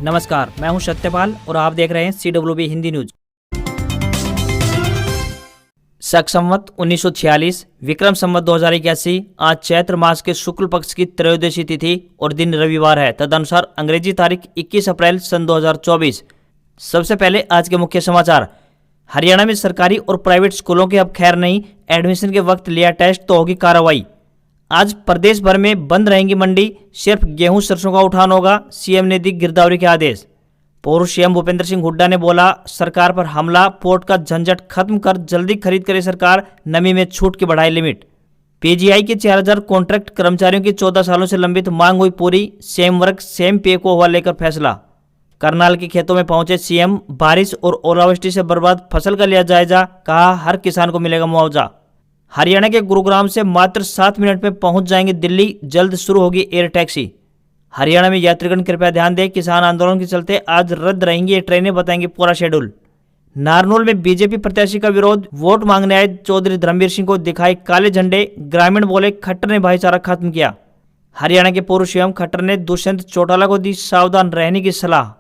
नमस्कार, मैं हूं सत्यपाल और आप देख रहे हैं CWB हिंदी न्यूज। शक संवत 1946 विक्रम संवत 2081 आज चैत्र मास के शुक्ल पक्ष की त्रयोदशी तिथि और दिन रविवार है। तदनुसार अंग्रेजी तारीख 21 अप्रैल सन 2024। सबसे पहले आज के मुख्य समाचार। हरियाणा में सरकारी और प्राइवेट स्कूलों के अब खैर नहीं, एडमिशन के वक्त लिया टेस्ट तो होगी कार्रवाई। आज प्रदेश भर में बंद रहेंगी मंडी, सिर्फ गेहूं सरसों का उठान होगा, सीएम ने दी गिरदावरी के आदेश। पूर्व सीएम भूपेंद्र सिंह हुड्डा ने बोला, सरकार पर हमला, पोर्ट का झंझट खत्म कर जल्दी खरीद करे सरकार, नमी में छूट की बढ़ाई लिमिट। पीजीआई के 4000 कॉन्ट्रैक्ट कर्मचारियों की 14 सालों से लंबित मांग हुई पूरी, सेम वर्क सेम पे को हुआ लेकर फैसला। करनाल के खेतों में पहुंचे सीएम, बारिश और ओलावृष्टि से बर्बाद फसल का लिया जायजा, कहा हर किसान को मिलेगा मुआवजा। हरियाणा के गुरुग्राम से मात्र 7 मिनट में पहुंच जाएंगे दिल्ली, जल्द शुरू होगी एयर टैक्सी। हरियाणा में यात्रीगण कृपया ध्यान दें, किसान आंदोलन के चलते आज रद्द रहेंगी ये ट्रेनें, बताएंगे पूरा शेड्यूल। नारनौल में बीजेपी प्रत्याशी का विरोध, वोट मांगने आए चौधरी धर्मवीर सिंह को दिखाए काले झंडे, ग्रामीण बोले खट्टर ने भाईचारा खत्म किया। हरियाणा के पूर्व सीएम खट्टर ने दुष्यंत चौटाला को दी सावधान रहने की सलाह।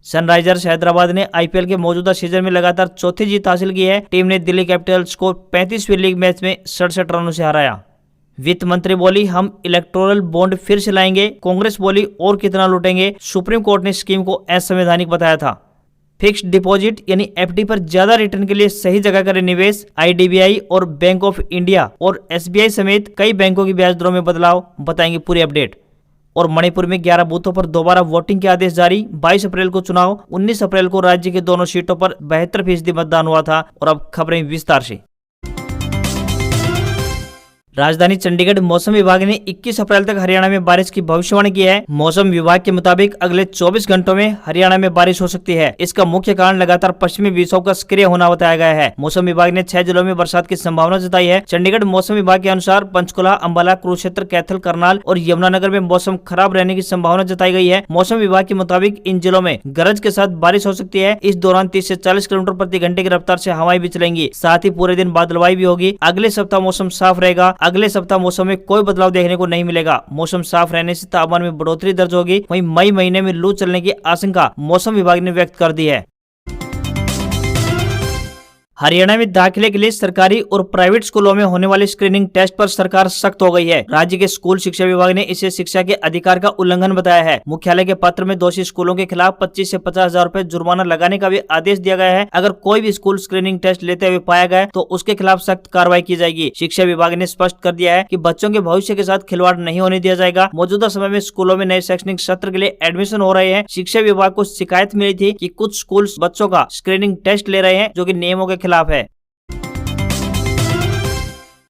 सनराइजर्स हैदराबाद ने आईपीएल के मौजूदा सीजन में लगातार चौथी जीत हासिल की है। टीम ने दिल्ली कैपिटल्स को 35वीं लीग मैच में 67 रनों से हराया। वित्त मंत्री बोली, हम इलेक्टोरल बॉन्ड फिर से लाएंगे। कांग्रेस बोली, और कितना लूटेंगे। सुप्रीम कोर्ट ने स्कीम को असंवैधानिक बताया था। फिक्स्ड डिपॉजिट यानी एफडी पर ज्यादा रिटर्न के लिए सही जगह करें निवेश। आईडीबीआई और बैंक ऑफ इंडिया और एसबीआई समेत कई बैंकों की ब्याज दरों में बदलाव, बताएंगे पूरी अपडेट। और मणिपुर में 11 बूथों पर दोबारा वोटिंग के आदेश जारी। 22 अप्रैल को चुनाव, 19 अप्रैल को राज्य के दोनों सीटों पर 72% मतदान हुआ था। और अब खबरें विस्तार से। राजधानी चंडीगढ़ मौसम विभाग ने 21 अप्रैल तक हरियाणा में बारिश की भविष्यवाणी की है। मौसम विभाग के मुताबिक अगले 24 घंटों में हरियाणा में बारिश हो सकती है। इसका मुख्य कारण लगातार पश्चिमी विक्षोभ का सक्रिय होना बताया गया है। मौसम विभाग ने 6 जिलों में बरसात की संभावना जताई है। चंडीगढ़ मौसम विभाग के अनुसार पंचकुला, अंबाला, कुरुक्षेत्र, कैथल, करनाल और यमुनानगर में मौसम खराब रहने की संभावना जताई गई है। मौसम विभाग के मुताबिक इन जिलों में गरज के साथ बारिश हो सकती है। इस दौरान 30 से 40 किलोमीटर प्रति घंटे की रफ्तार से हवाएं भी चलेंगी। साथ ही पूरे दिन बादलवाई भी होगी। अगले सप्ताह मौसम साफ रहेगा। अगले सप्ताह मौसम में कोई बदलाव देखने को नहीं मिलेगा। मौसम साफ रहने से तापमान में बढ़ोतरी दर्ज होगी। वहीं मई महीने में लू चलने की आशंका मौसम विभाग ने व्यक्त कर दी है। हरियाणा में दाखिले के लिए सरकारी और प्राइवेट स्कूलों में होने वाले स्क्रीनिंग टेस्ट पर सरकार सख्त हो गई है। राज्य के स्कूल शिक्षा विभाग ने इसे शिक्षा के अधिकार का उल्लंघन बताया है। मुख्यालय के पत्र में दोषी स्कूलों के खिलाफ 25 से 50,000 रुपए जुर्माना लगाने का भी आदेश दिया गया है। अगर कोई भी स्कूल स्क्रीनिंग टेस्ट लेते हुए पाया गया तो उसके खिलाफ सख्त कार्रवाई की जाएगी। शिक्षा विभाग ने स्पष्ट कर दिया है कि बच्चों के भविष्य के साथ खिलवाड़ नहीं होने दिया जाएगा। मौजूदा समय में स्कूलों में नए शैक्षणिक सत्र के लिए एडमिशन हो रहे हैं। शिक्षा विभाग को शिकायत मिली थी कि कुछ स्कूल बच्चों का स्क्रीनिंग टेस्ट ले रहे हैं, जो कि नियमों के खिलाफ है।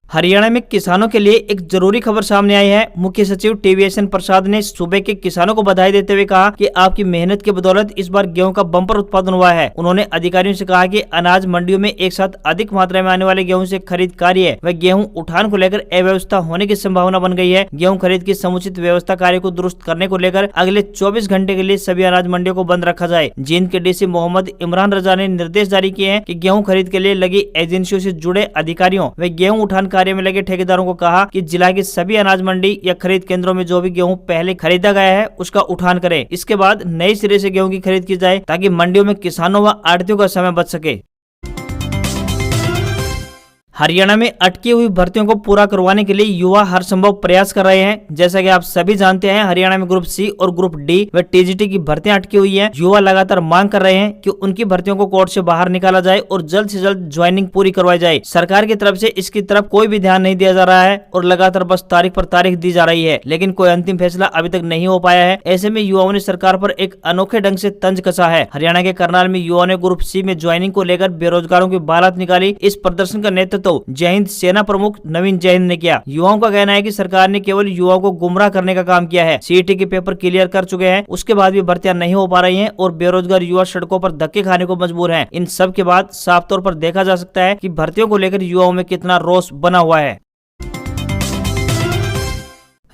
हरियाणा में किसानों के लिए एक जरूरी खबर सामने आई है। मुख्य सचिव टीवीएसएन प्रसाद ने सूबे के किसानों को बधाई देते हुए कहा कि आपकी मेहनत की बदौलत इस बार गेहूं का बम्पर उत्पादन हुआ है। उन्होंने अधिकारियों से कहा कि अनाज मंडियों में एक साथ अधिक मात्रा में आने वाले गेहूं से खरीद कार्य व गेहूं उठान को लेकर अव्यवस्था होने की संभावना बन गई है। गेहूं खरीद की समुचित व्यवस्था कार्य को दुरुस्त करने को लेकर अगले 24 घंटे के लिए सभी अनाज मंडियों को बंद रखा जाए। जींद के डीसी मोहम्मद इमरान रजा ने निर्देश जारी किए हैं कि गेहूं खरीद के लिए लगी एजेंसियों से जुड़े अधिकारियों व गेहूं उठान कार्य में लगे ठेकेदारों को कहा कि जिला के सभी अनाज मंडी या खरीद केंद्रों में जो भी गेहूं पहले खरीदा गया है उसका उठान करें। इसके बाद नए सिरे से गेहूं की खरीद की जाए ताकि मंडियों में किसानों व आढ़तियों का समय बच सके। हरियाणा में अटकी हुई भर्तियों को पूरा करवाने के लिए युवा हर संभव प्रयास कर रहे हैं। जैसा कि आप सभी जानते हैं, हरियाणा में ग्रुप सी और ग्रुप डी व टीजीटी की भर्तियां अटकी हुई हैं। युवा लगातार मांग कर रहे हैं कि उनकी भर्तियों को कोर्ट से बाहर निकाला जाए और जल्द से जल्द ज्वाइनिंग पूरी करवाई जाए। सरकार की तरफ से इसकी तरफ कोई भी ध्यान नहीं दिया जा रहा है और लगातार बस तारीख पर तारीख दी जा रही है, लेकिन कोई अंतिम फैसला अभी तक नहीं हो पाया है। ऐसे में युवाओं ने सरकार पर एक अनोखे ढंग से तंज कसा है। हरियाणा के करनाल में युवाओं ने ग्रुप सी में ज्वाइनिंग को लेकर बेरोजगारों की बारात निकाली। इस प्रदर्शन का नेतृत्व जय हिंद सेना प्रमुख नवीन जैन ने किया। युवाओं का कहना है कि सरकार ने केवल युवाओं को गुमराह करने का काम किया है। सीईटी के पेपर क्लियर कर चुके हैं, उसके बाद भी भर्तियां नहीं हो पा रही हैं और बेरोजगार युवा सड़कों पर धक्के खाने को मजबूर हैं। इन सब के बाद साफ तौर पर देखा जा सकता है कि भर्तियों को लेकर युवाओं में कितना रोष बना हुआ है।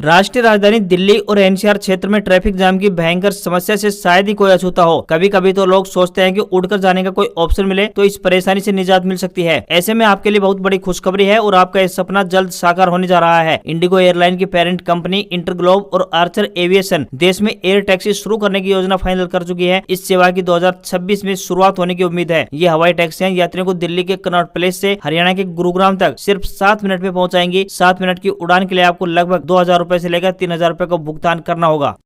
राष्ट्रीय राजधानी दिल्ली और एनसीआर क्षेत्र में ट्रैफिक जाम की भयंकर समस्या से शायद ही कोई अछूता हो। कभी कभी तो लोग सोचते हैं कि उड़कर जाने का कोई ऑप्शन मिले तो इस परेशानी से निजात मिल सकती है। ऐसे में आपके लिए बहुत बड़ी खुशखबरी है और आपका यह सपना जल्द साकार होने जा रहा है। इंडिगो एयरलाइन की पेरेंट कंपनी इंटरग्लोब और आर्चर एविएशन देश में एयर टैक्सी शुरू करने की योजना फाइनल कर चुकी है। इस सेवा की 2026 में शुरुआत होने की उम्मीद है। ये हवाई टैक्सियां यात्रियों को दिल्ली के कनॉट प्लेस से हरियाणा के गुरुग्राम तक सिर्फ 7 मिनट में पहुंचाएंगी। 7 मिनट की उड़ान के लिए आपको लगभग 2000 रुपए से लेकर 3000 रुपए का भुगतान करना होगा।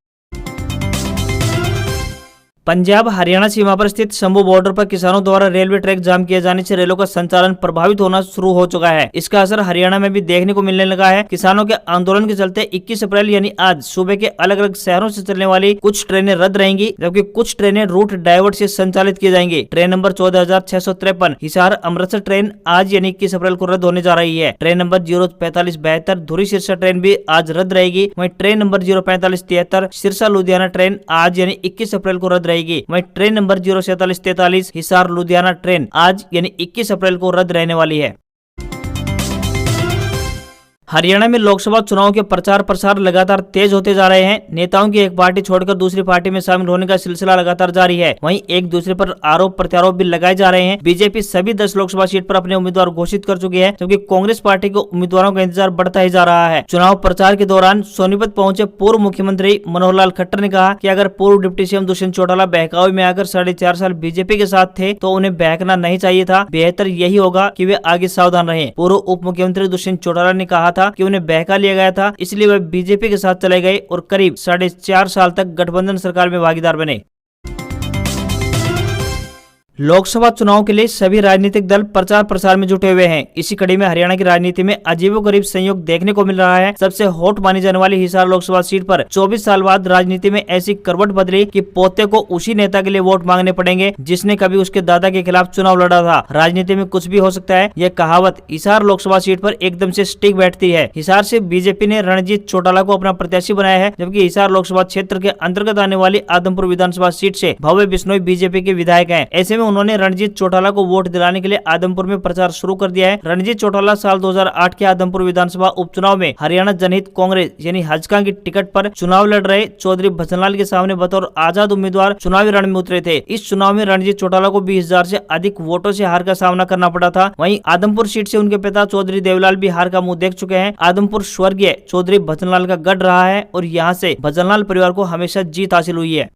पंजाब हरियाणा सीमा पर स्थित शंभू बॉर्डर पर किसानों द्वारा रेलवे ट्रैक जाम किए जाने से रेलों का संचालन प्रभावित होना शुरू हो चुका है। इसका असर हरियाणा में भी देखने को मिलने लगा है। किसानों के आंदोलन के चलते 21 अप्रैल यानी आज सूबे के अलग अलग शहरों से चलने वाली कुछ ट्रेनें रद्द रहेंगी, जबकि कुछ ट्रेनें रूट डाइवर्ट से संचालित की जाएंगी। Train number 14,653 Hisar Amritsar train आज यानी 21 अप्रैल को रद्द होने जा रही है। ट्रेन नंबर 04572 धुरी सिरसा ट्रेन भी आज रद्द रहेगी। वहीं train number 04573 Sirsa Ludhiana train आज यानी 21 अप्रैल को रद्द रहेगी। वहीं train number 04743 Hisar Ludhiana train आज यानी 21 अप्रैल को रद्द रहने वाली है। हरियाणा में लोकसभा चुनाव के प्रचार प्रसार लगातार तेज होते जा रहे हैं। नेताओं की एक पार्टी छोड़कर दूसरी पार्टी में शामिल होने का सिलसिला लगातार जारी है। वहीं एक दूसरे पर आरोप प्रत्यारोप भी लगाए जा रहे हैं। बीजेपी सभी 10 लोकसभा सीट पर अपने उम्मीदवार घोषित कर चुकी है, जबकि कांग्रेस पार्टी को उम्मीदवारों का इंतजार बढ़ता ही जा रहा है। चुनाव प्रचार के दौरान सोनीपत पहुंचे पूर्व मुख्यमंत्री मनोहर लाल खट्टर ने कहा कि अगर पूर्व डिप्टी सीएम दुष्यंत चौटाला बहकावे में आकर 4.5 साल बीजेपी के साथ थे तो उन्हें बहकना नहीं चाहिए था। बेहतर यही होगा कि वे आगे सावधान रहें। पूर्व उप मुख्यमंत्री दुष्यंत चौटाला ने कहा था कि उन्हें बहका लिया गया था, इसलिए वे बीजेपी के साथ चले गए और करीब 4.5 साल तक गठबंधन सरकार में भागीदार बने। लोकसभा चुनाव के लिए सभी राजनीतिक दल प्रचार प्रसार में जुटे हुए हैं। इसी कड़ी में हरियाणा की राजनीति में अजीबोगरीब संयोग देखने को मिल रहा है। सबसे हॉट मानी जाने वाली हिसार लोकसभा सीट पर 24 साल बाद राजनीति में ऐसी करवट बदली कि पोते को उसी नेता के लिए वोट मांगने पड़ेंगे जिसने कभी उसके दादा के खिलाफ चुनाव लड़ा था। राजनीति में कुछ भी हो सकता है, यह कहावत हिसार लोकसभा सीट पर एकदम से स्टिक बैठती है। हिसार से बीजेपी ने रणजीत चौटाला को अपना प्रत्याशी बनाया है, जबकि हिसार लोकसभा क्षेत्र के अंतर्गत आने वाली आदमपुर विधानसभा सीट से भव्य बिश्नोई बीजेपी के विधायक हैं। ऐसे में उन्होंने रणजीत चौटाला को वोट दिलाने के लिए आदमपुर में प्रचार शुरू कर दिया है। रणजीत चौटाला साल 2008 के आदमपुर विधानसभा उपचुनाव में हरियाणा जनहित कांग्रेस यानी हजका की टिकट पर चुनाव लड़ रहे चौधरी भजनलाल के सामने बतौर आजाद उम्मीदवार चुनावी रण में उतरे थे। इस चुनाव में रणजीत चौटाला को 20,000 से अधिक वोटों से हार का सामना करना पड़ा था। वहीं आदमपुर सीट से उनके पिता चौधरी देवलाल भी हार का मुंह देख चुके हैं। आदमपुर स्वर्गीय चौधरी भजनलाल का गढ़ रहा है और यहाँ से भजनलाल परिवार को हमेशा जीत हासिल हुई है।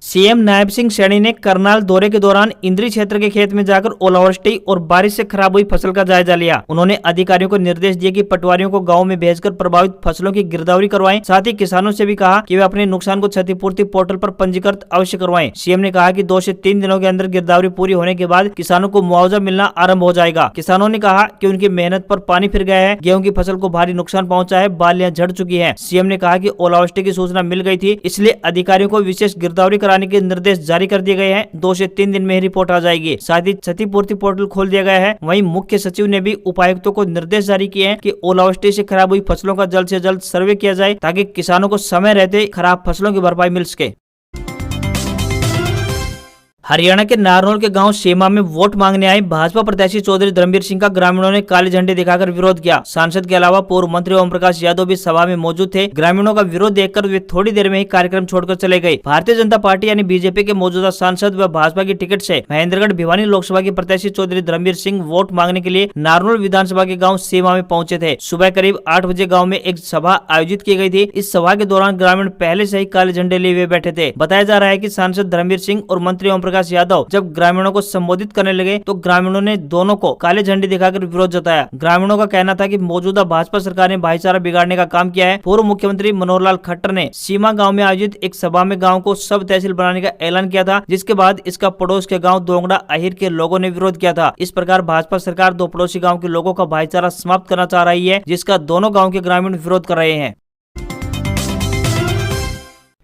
सीएम नायब सिंह सैनी ने करनाल दौरे के दौरान इंद्री क्षेत्र के खेत में जाकर ओलावृष्टि और बारिश से खराब हुई फसल का जायजा लिया। उन्होंने अधिकारियों को निर्देश दिए कि पटवारियों को गांव में भेजकर प्रभावित फसलों की गिरदावरी करवाएं। साथ ही किसानों से भी कहा कि वे अपने नुकसान को क्षतिपूर्ति पोर्टल पर पंजीकृत अवश्य करवाएं। सीएम ने कहा कि 2 से 3 दिनों के अंदर गिरदावरी पूरी होने के बाद किसानों को मुआवजा मिलना आरंभ हो जाएगा। किसानों ने कहा कि उनकी मेहनत पर पानी फिर गया है, गेहूं की फसल को भारी नुकसान पहुंचा है, बालियां झड़ चुकी है। सीएम ने कहा कि ओलावृष्टि की सूचना मिल गई थी, इसलिए अधिकारियों को विशेष गिरदावरी कराने के निर्देश जारी कर दिए गए हैं। 2 से 3 दिन में ही रिपोर्ट आ जाएगी। साथ ही क्षतिपूर्ति पोर्टल खोल दिया गया है। वहीं मुख्य सचिव ने भी उपायुक्तों को निर्देश जारी किए हैं कि ओलावृष्टि से खराब हुई फसलों का जल्द से जल्द सर्वे किया जाए ताकि किसानों को समय रहते खराब फसलों की भरपाई मिल सके। हरियाणा के नारनौल के गांव सेमा में वोट मांगने आए भाजपा प्रत्याशी चौधरी धर्मवीर सिंह का ग्रामीणों ने काले झंडे दिखाकर विरोध किया। सांसद के अलावा पूर्व मंत्री ओम प्रकाश यादव भी सभा में मौजूद थे। ग्रामीणों का विरोध देखकर वे थोड़ी देर में ही कार्यक्रम छोड़कर चले गए। भारतीय जनता पार्टी यानी बीजेपी के मौजूदा सांसद व भाजपा की टिकट से महेंद्रगढ़ भिवानी लोकसभा के प्रत्याशी चौधरी धर्मवीर सिंह वोट मांगने के लिए नारनौल विधानसभा के गाँव सेमा में पहुंचे थे। सुबह करीब 8 बजे गाँव में एक सभा आयोजित की गई थी। इस सभा के दौरान ग्रामीण पहले से ही काले झंडे लिए हुए बैठे थे। बताया जा रहा है कि सांसद धर्मवीर सिंह और मंत्री ओम प्रकाश यादव जब ग्रामीणों को संबोधित करने लगे तो ग्रामीणों ने दोनों को काले झंडे दिखाकर विरोध जताया। ग्रामीणों का कहना था कि मौजूदा भाजपा सरकार ने भाईचारा बिगाड़ने का काम किया है। पूर्व मुख्यमंत्री मनोहर लाल खट्टर ने सीमा गांव में आयोजित एक सभा में गांव को सब तहसील बनाने का ऐलान किया था, जिसके बाद इसका पड़ोस के गांव दोंगड़ा अहिर के लोगों ने विरोध किया था। इस प्रकार भाजपा सरकार 2 पड़ोसी गाँव के लोगों का भाईचारा समाप्त करना चाह रही है, जिसका दोनों गाँव के ग्रामीण विरोध कर रहे हैं।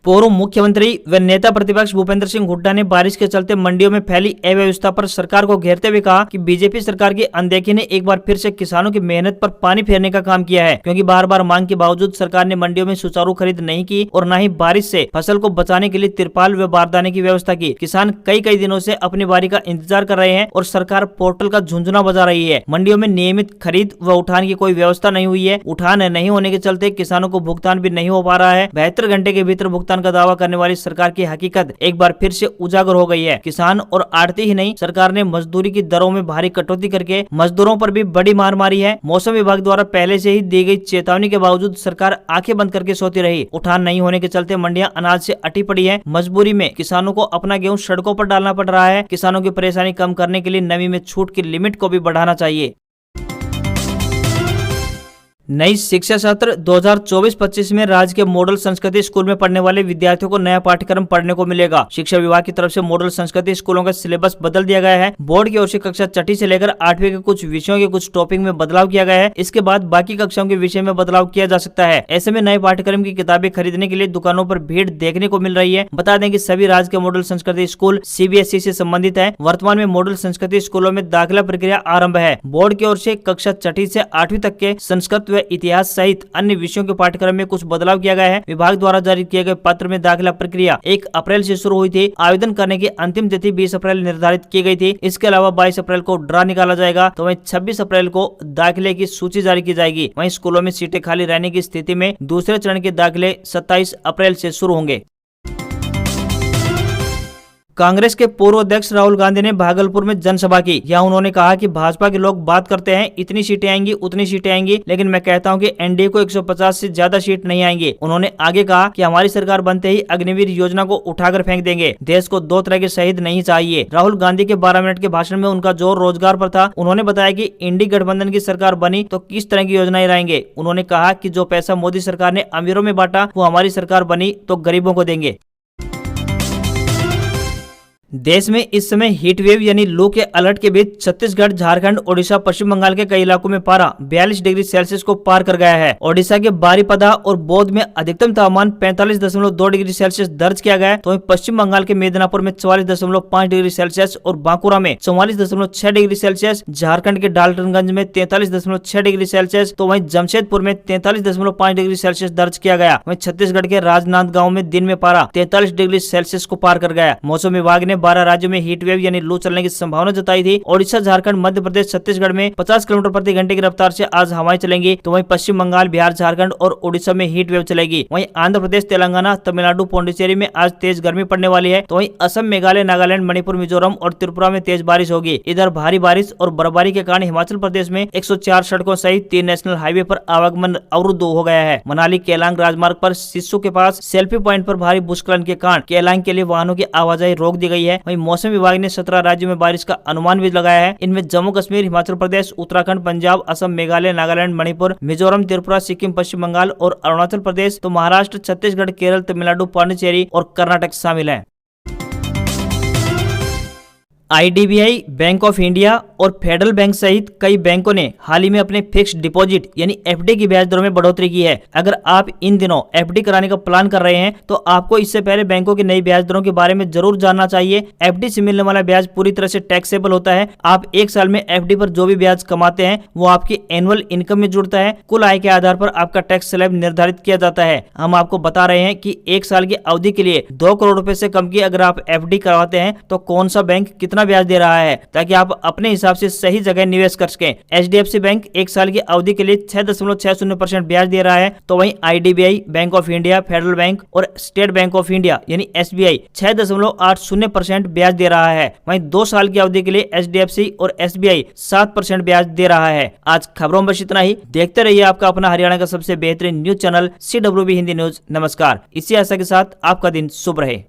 पूर्व मुख्यमंत्री व नेता प्रतिपक्ष भूपेंद्र सिंह हुड्डा ने बारिश के चलते मंडियों में फैली अव्यवस्था पर सरकार को घेरते हुए कहा कि बीजेपी सरकार की अनदेखी ने एक बार फिर से किसानों की मेहनत पर पानी फेरने का काम किया है, क्योंकि बार बार मांग के बावजूद सरकार ने मंडियों में सुचारू खरीद नहीं की और न ही बारिश से फसल को बचाने के लिए तिरपाल व बारदाने की व्यवस्था की। किसान कई दिनों से अपनी बारी का इंतजार कर रहे हैं और सरकार पोर्टल का झुंझुना बजा रही है। मंडियों में नियमित खरीद व उठान की कोई व्यवस्था नहीं हुई है। उठान नहीं होने के चलते किसानों को भुगतान भी नहीं हो पा रहा है। 72 घंटे के भीतर भुगतान का दावा करने वाली सरकार की हकीकत एक बार फिर से उजागर हो गई है। किसान और आड़ती ही नहीं, सरकार ने मजदूरी की दरों में भारी कटौती करके मजदूरों पर भी बड़ी मार मारी है। मौसम विभाग द्वारा पहले से ही दी गई चेतावनी के बावजूद सरकार आंखें बंद करके सोती रही। उठान नहीं होने के चलते मंडियां अनाज से अटी पड़ी है। मजबूरी में किसानों को अपना गेहूं सड़कों पर डालना पड़ रहा है। किसानों की परेशानी कम करने के लिए नमी में छूट की लिमिट को भी बढ़ाना चाहिए। नई शिक्षा सत्र 2024-25 में राज्य के मॉडल संस्कृति स्कूल में पढ़ने वाले विद्यार्थियों को नया पाठ्यक्रम पढ़ने को मिलेगा। शिक्षा विभाग की तरफ से मॉडल संस्कृति स्कूलों का सिलेबस बदल दिया गया है। बोर्ड की ओर से कक्षा 6ठी से लेकर 8वीं के कुछ विषयों के कुछ टॉपिक में बदलाव किया गया है। इसके बाद बाकी कक्षाओं के विषय में बदलाव किया जा सकता है। ऐसे में नए पाठ्यक्रम की किताबें खरीदने के लिए दुकानों पर भीड़ देखने को मिल रही है। बता दें कि सभी राज्य के मॉडल संस्कृति स्कूल CBSE से संबंधित है। वर्तमान में मॉडल संस्कृति स्कूलों में दाखिला प्रक्रिया आरंभ है। बोर्ड की ओर से कक्षा 6ठी से 8वीं तक के संस्कृत व इतिहास सहित अन्य विषयों के पाठ्यक्रम में कुछ बदलाव किया गया है। विभाग द्वारा जारी किए गए पत्र में दाखिला प्रक्रिया 1 अप्रैल से शुरू हुई थी। आवेदन करने की अंतिम तिथि 20 अप्रैल निर्धारित की गई थी। इसके अलावा 22 अप्रैल को ड्रा निकाला जाएगा, तो वहीं 26 अप्रैल को दाखिले की सूची जारी की जाएगी। वहीं स्कूलों में सीटें खाली रहने की स्थिति में दूसरे चरण के दाखिले 27 अप्रैल से शुरू होंगे। कांग्रेस के पूर्व अध्यक्ष राहुल गांधी ने भागलपुर में जनसभा की। यहाँ उन्होंने कहा कि भाजपा के लोग बात करते हैं इतनी सीटें आएंगी उतनी सीटें आएंगी, लेकिन मैं कहता हूं कि एनडीए को 150 से ज्यादा सीट नहीं आएंगी। उन्होंने आगे कहा कि हमारी सरकार बनते ही अग्निवीर योजना को उठाकर फेंक देंगे। देश को 2 तरह के शहीद नहीं चाहिए। राहुल गांधी के 12 मिनट के भाषण में उनका जोर रोजगार पर था। उन्होंने बताया कि इंडी गठबंधन की सरकार बनी तो किस तरह की योजनाएं लाएंगे। उन्होंने कहा कि जो पैसा मोदी सरकार ने अमीरों में बांटा वो हमारी सरकार बनी तो गरीबों को देंगे। देश में इस समय हीट वेव यानी लू के अलर्ट के बीच छत्तीसगढ़, झारखंड, ओडिशा, पश्चिम बंगाल के कई इलाकों में पारा 42 डिग्री सेल्सियस को पार कर गया है। ओडिशा के बारीपदा और बौद्ध में अधिकतम तापमान 45.2 डिग्री सेल्सियस दर्ज किया गया है, तो वहीं पश्चिम बंगाल के मेदिनीपुर में 44.5 डिग्री सेल्सियस और बांकुरा में 44.6 डिग्री सेल्सियस, झारखंड के डाल्टनगंज में 43.6 डिग्री सेल्सियस, तो वहीं जमशेदपुर में 43.5 डिग्री सेल्सियस दर्ज किया गया। वहीं छत्तीसगढ़ के राजनांदगांव में दिन में पारा 43 डिग्री सेल्सियस को पार कर गया। मौसम विभाग ने 12 राज्यों में हीट वेव यानी लू चलने की संभावना जताई थी। ओडिशा, झारखंड, मध्य प्रदेश, छत्तीसगढ़ में 50 किलोमीटर प्रति घंटे की रफ्तार से आज हवाएं चलेंगी, तो वहीं पश्चिम बंगाल, बिहार, झारखंड और उड़ीसा में हीट वेव चलेगी। वहीं आंध्र प्रदेश, तेलंगाना, तमिलनाडु, पौंडीचेरी में आज तेज गर्मी पड़ने वाली है, तो वहीं असम, मेघालय, नागालैंड, मणिपुर, मिजोरम और त्रिपुरा में तेज बारिश होगी। इधर भारी बारिश और बर्फबारी के कारण हिमाचल प्रदेश में 104 सड़कों सहित 3 नेशनल हाईवे पर आवागमन अवरुद्ध हो गया है। मनाली केलांग राजमार्ग पर सिस्सू के पास सेल्फी पॉइंट पर भारी भूस्खलन के कारण केलांग के लिए वाहनों की आवाजाही रोक दी गई है। वहीं मौसम विभाग ने 17 राज्यों में बारिश का अनुमान भी लगाया है। इनमें जम्मू कश्मीर, हिमाचल प्रदेश, उत्तराखंड, पंजाब, असम, मेघालय, नागालैंड, मणिपुर, मिजोरम, त्रिपुरा, सिक्किम, पश्चिम बंगाल और अरुणाचल प्रदेश, तो महाराष्ट्र, छत्तीसगढ़, केरल, तमिलनाडु, पांडिचेरी और कर्नाटक शामिल हैं। IDBI, बैंक ऑफ इंडिया और फेडरल बैंक सहित कई बैंकों ने हाल ही में अपने फिक्स्ड डिपॉजिट यानी FD की ब्याज दरों में बढ़ोतरी की है। अगर आप इन दिनों FD कराने का प्लान कर रहे हैं तो आपको इससे पहले बैंकों की नई ब्याज दरों के बारे में जरूर जानना चाहिए। FD से मिलने वाला ब्याज पूरी तरह से टैक्सेबल होता है। आप 1 साल में FD पर जो भी ब्याज कमाते हैं वो आपकी एनुअल इनकम में जुड़ता है। कुल आय के आधार पर आपका टैक्स स्लैब निर्धारित किया जाता है। हम आपको बता रहे हैं कि 1 साल की अवधि के लिए 2 करोड़ रुपए से कम की अगर आप FD करवाते हैं तो कौन सा बैंक कितना ब्याज दे रहा है, ताकि आप अपने हिसाब से सही जगह निवेश कर सकें। HDFC बैंक 1 साल की अवधि के लिए 6.60% ब्याज दे रहा है, तो वहीं IDBI, bank of India, federal bank और स्टेट बैंक ऑफ इंडिया यानी SBI 6.80% ब्याज दे रहा है। वहीं 2 साल की अवधि के लिए HDFC और SBI 7% ब्याज दे रहा है। आज खबरों में बस इतना ही। देखते रहिए आपका अपना हरियाणा का सबसे बेहतरीन news channel CWB Hindi news. नमस्कार। इसी आशा के साथ आपका दिन शुभ रहे।